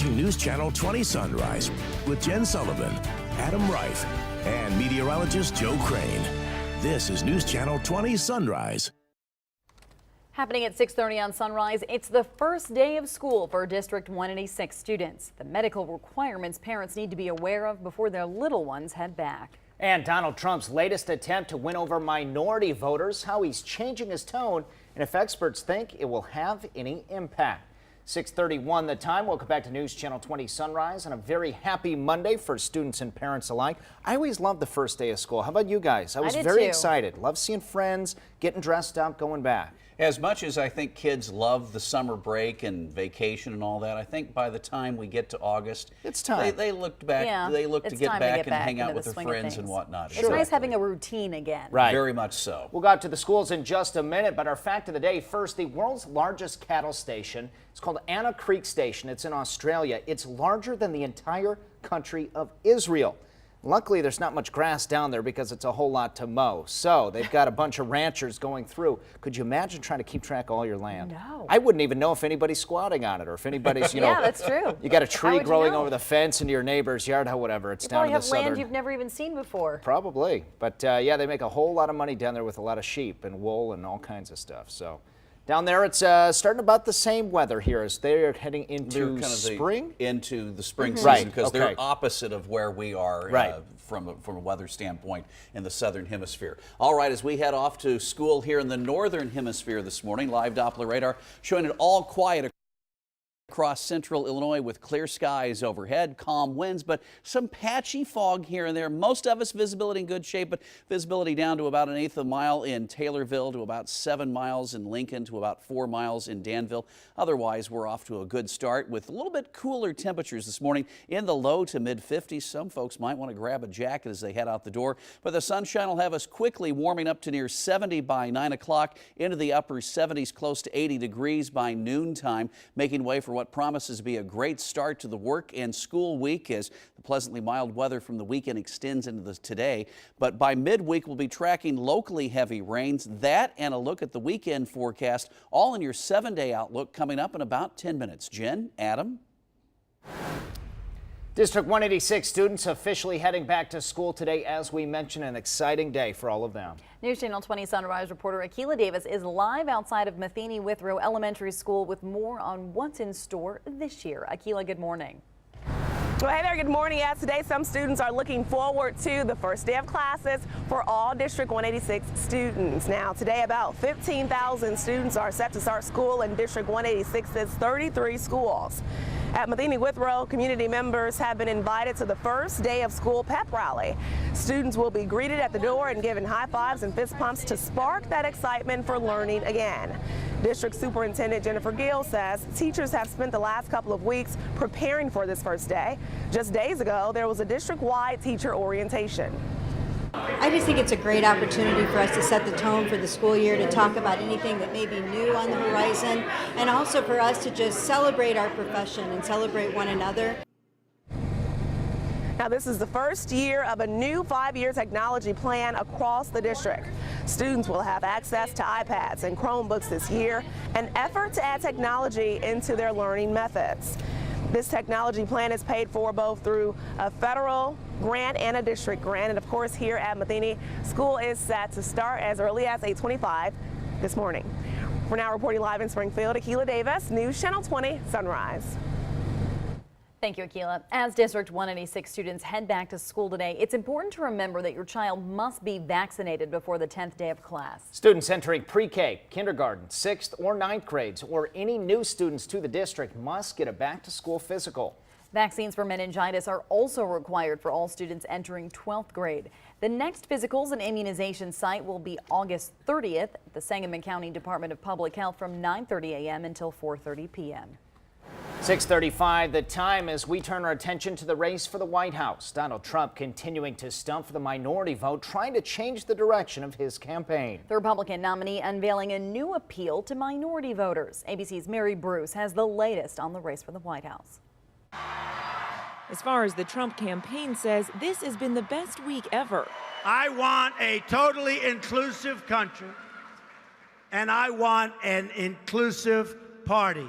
News Channel 20 Sunrise with Jen Sullivan, Adam Reif, and meteorologist Joe Crane. This is News Channel 20 Sunrise. Happening at 6:30 on Sunrise, it's the first day of school for District 186 students. The medical requirements parents need to be aware of before their little ones head back. And Donald Trump's latest attempt to win over minority voters, how he's changing his tone, and if experts think it will have any impact. 6:31 the time. Welcome back to News Channel 20 Sunrise on a very happy Monday for students and parents alike. I always love the first day of school. How about you guys? I was very excited. Love seeing friends, getting dressed up, going back. As much as I think kids love the summer break and vacation and all that, I think by the time we get to August, it's time. They look back. Yeah, they look to get back and hang out with their friends and whatnot. It's nice having a routine again. Right. Very much so. We'll go out to the schools in just a minute, but our fact of the day first, the world's largest cattle station. It's called Anna Creek Station. It's in Australia. It's larger than the entire country of Israel. Luckily, there's not much grass down there because it's a whole lot to mow. So they've got a bunch of ranchers going through. Could you imagine trying to keep track of all your land? No. I wouldn't even know if anybody's squatting on it or if anybody's, you know. Yeah, that's true. You got a tree growing over the fence into your neighbor's yard, or whatever. It's down in the southern. You probably have land you've never even seen before. Probably. But yeah, they make a whole lot of money down there with a lot of sheep and wool and all kinds of stuff. So down there, it's starting about the same weather here as they're heading into spring. Into the spring Mm-hmm. season, because they're opposite of where we are from a weather standpoint in the southern hemisphere. All right, as we head off to school here in the northern hemisphere this morning, live Doppler radar showing it all quiet across central Illinois with clear skies overhead, calm winds, but some patchy fog here and there. Most of us visibility in good shape, but visibility down to about 1/8 of a mile in Taylorville, to about 7 miles in Lincoln, to about 4 miles in Danville. Otherwise, we're off to a good start with a little bit cooler temperatures this morning in the low to mid 50s. Some folks might want to grab a jacket as they head out the door, but the sunshine will have us quickly warming up to near 70 by 9 o'clock, into the upper 70s, close to 80 degrees by noontime, making way for what promises to be a great start to the work and school week as the pleasantly mild weather from the weekend extends into today. But by midweek, we'll be tracking locally heavy rains. That and a look at the weekend forecast, all in your 7-day outlook, coming up in about 10 minutes. Jen, Adam. District 186 students officially heading back to school today. As we mentioned, an exciting day for all of them. News Channel 20 Sunrise reporter Akila Davis is live outside of Matheny-Withrow Elementary School with more on what's in store this year. Akila, good morning. Well, hey there, good morning. Yes, today some students are looking forward to the first day of classes for all District 186 students. Now, today about 15,000 students are set to start school in District 186's 33 schools. At Matheny-Withrow, community members have been invited to the first day of school pep rally. Students will be greeted at the door and given high fives and fist pumps to spark that excitement for learning again. District Superintendent Jennifer Gill says teachers have spent the last couple of weeks preparing for this first day. Just days ago, there was a district-wide teacher orientation. I just think it's a great opportunity for us to set the tone for the school year, to talk about anything that may be new on the horizon, and also for us to just celebrate our profession and celebrate one another. Now, this is the first year of a new 5-year technology plan across the district. Students will have access to iPads and Chromebooks this year, an effort to add technology into their learning methods. This technology plan is paid for both through a federal grant and a district grant. And of course, here at Matheny, school is set to start as early as 8:25 this morning. We're now reporting live in Springfield. Akila Davis, News Channel 20 Sunrise. Thank you, Akila. As District 186 students head back to school today, it's important to remember that your child must be vaccinated before the 10th day of class. Students entering pre-K, kindergarten, 6th or 9th grades, or any new students to the district must get a back-to-school physical. Vaccines for meningitis are also required for all students entering 12th grade. The next physicals and immunization site will be August 30th at the Sangamon County Department of Public Health from 9:30 a.m. until 4:30 p.m. 6:35 the time as we turn our attention to the race for the White House. Donald Trump continuing to stump for the minority vote, trying to change the direction of his campaign. The Republican nominee unveiling a new appeal to minority voters. ABC's Mary Bruce has the latest on the race for the White House. As far as the Trump campaign says, this has been the best week ever. I want a totally inclusive country, and I want an inclusive party.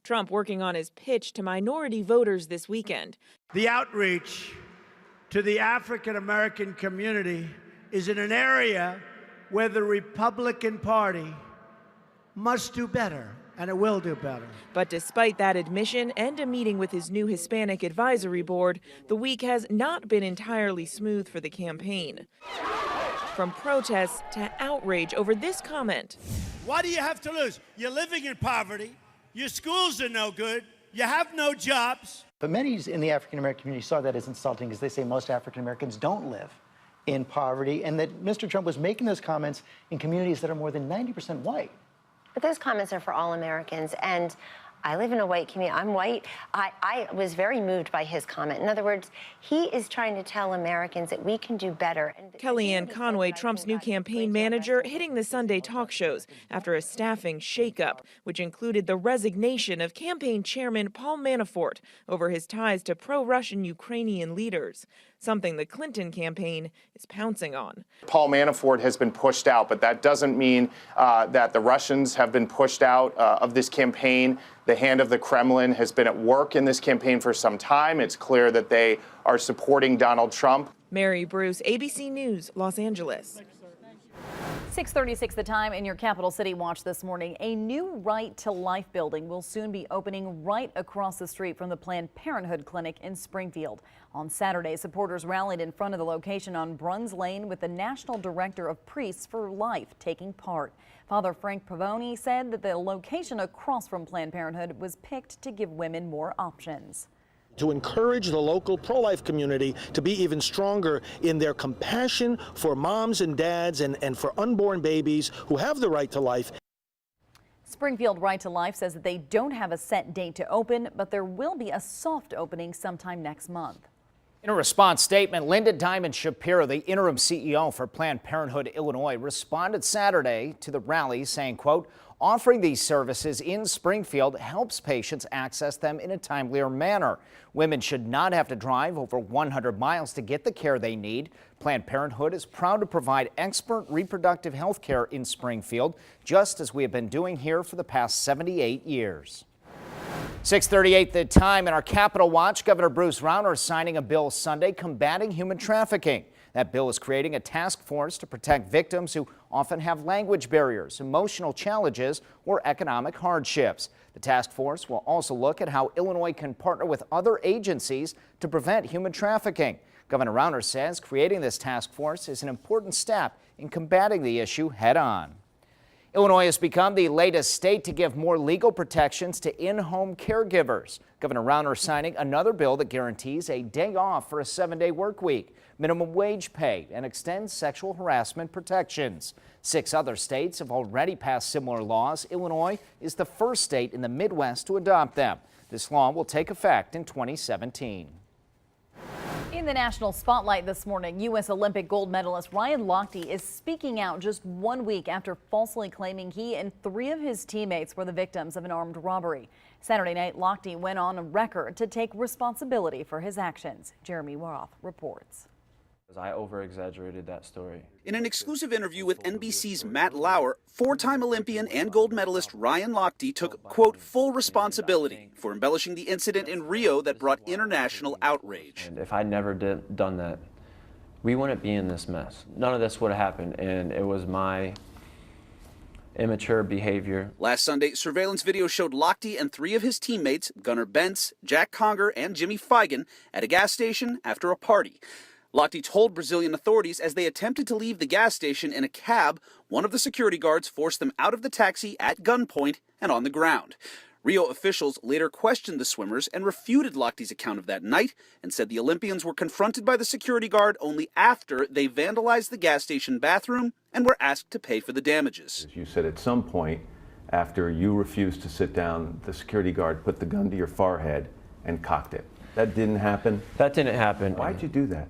Trump working on his pitch to minority voters this weekend. The outreach to the African American community is in an area where the Republican Party must do better, and it will do better. But despite that admission and a meeting with his new Hispanic advisory board, the week has not been entirely smooth for the campaign. From protests to outrage over this comment. Why do you have to lose? You're living in poverty, your schools are no good, you have no jobs. But many in the African American community saw that as insulting because they say most African Americans don't live in poverty, and that Mr. Trump was making those comments in communities that are more than 90% white. But those comments are for all Americans, and I live in a white community. I'm white. I was very moved by his comment. In other words, he is trying to tell Americans that we can do better. And Kellyanne Conway, Trump's new campaign manager, hitting the Sunday talk shows after a staffing shakeup, which included the resignation of campaign chairman Paul Manafort over his ties to pro-Russian Ukrainian leaders, something the Clinton campaign is pouncing on. Paul Manafort has been pushed out, but that doesn't mean that the Russians have been pushed out of this campaign. The hand of the Kremlin has been at work in this campaign for some time. It's clear that they are supporting Donald Trump. Mary Bruce, ABC News, Los Angeles. 6:36 the time in your capital city watch this morning. A new Right to Life building will soon be opening right across the street from the Planned Parenthood clinic in Springfield. On Saturday, supporters rallied in front of the location on Bruns Lane with the National Director of Priests for Life taking part. Father Frank Pavoni said that the location across from Planned Parenthood was picked to give women more options. To encourage the local pro-life community to be even stronger in their compassion for moms and dads and for unborn babies who have the right to life. Springfield Right to Life says that they don't have a set date to open, but there will be a soft opening sometime next month. In a response statement, Linda Diamond Shapiro, the interim CEO for Planned Parenthood Illinois, responded Saturday to the rally saying, quote, offering these services in Springfield helps patients access them in a timelier manner. Women should not have to drive over 100 miles to get the care they need. Planned Parenthood is proud to provide expert reproductive health care in Springfield, just as we have been doing here for the past 78 years. 6:38 the time in our Capitol Watch. Governor Bruce Rauner signing a bill Sunday combating human trafficking. That bill is creating a task force to protect victims who often have language barriers, emotional challenges, or economic hardships. The task force will also look at how Illinois can partner with other agencies to prevent human trafficking. Governor Rauner says creating this task force is an important step in combating the issue head on. Illinois has become the latest state to give more legal protections to in-home caregivers. Governor Rauner signing another bill that guarantees a day off for a 7-day work week, minimum wage pay, and extends sexual harassment protections. 6 other states have already passed similar laws. Illinois is the first state in the Midwest to adopt them. This law will take effect in 2017. In the national spotlight this morning, U.S. Olympic gold medalist Ryan Lochte is speaking out just 1 week after falsely claiming he and 3 of his teammates were the victims of an armed robbery. Saturday night, Lochte went on record to take responsibility for his actions. Jeremy Roth reports. I over-exaggerated that story. In an exclusive interview with NBC's Matt Lauer, 4-time Olympian and gold medalist Ryan Lochte took, quote, full responsibility for embellishing the incident in Rio that brought international outrage. And if I'd never done that, we wouldn't be in this mess. None of this would have happened, and it was my immature behavior. Last Sunday, surveillance video showed Lochte and 3 of his teammates, Gunnar Bentz, Jack Conger, and Jimmy Feigen, at a gas station after a party. Lochte told Brazilian authorities as they attempted to leave the gas station in a cab, one of the security guards forced them out of the taxi at gunpoint and on the ground. Rio officials later questioned the swimmers and refuted Lochte's account of that night and said the Olympians were confronted by the security guard only after they vandalized the gas station bathroom and were asked to pay for the damages. You said at some point, after you refused to sit down, the security guard put the gun to your forehead and cocked it. That didn't happen? That didn't happen. Why'd you do that?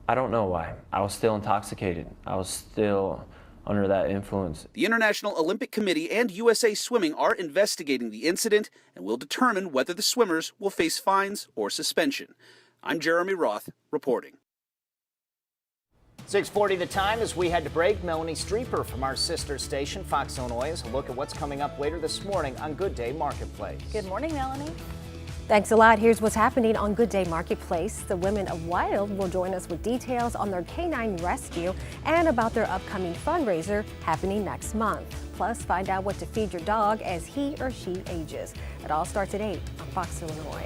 I don't know why. I was still intoxicated. I was still under that influence. The International Olympic Committee and USA Swimming are investigating the incident and will determine whether the swimmers will face fines or suspension. I'm Jeremy Roth reporting. 6:40 the time as we head to break. Melanie Streeper from our sister station, Fox Illinois, has a look at what's coming up later this morning on Good Day Marketplace. Good morning, Melanie. Thanks a lot. Here's what's happening on Good Day Marketplace. The women of Wild will join us with details on their canine rescue and about their upcoming fundraiser happening next month. Plus, find out what to feed your dog as he or she ages. It all starts at 8 on Fox Illinois.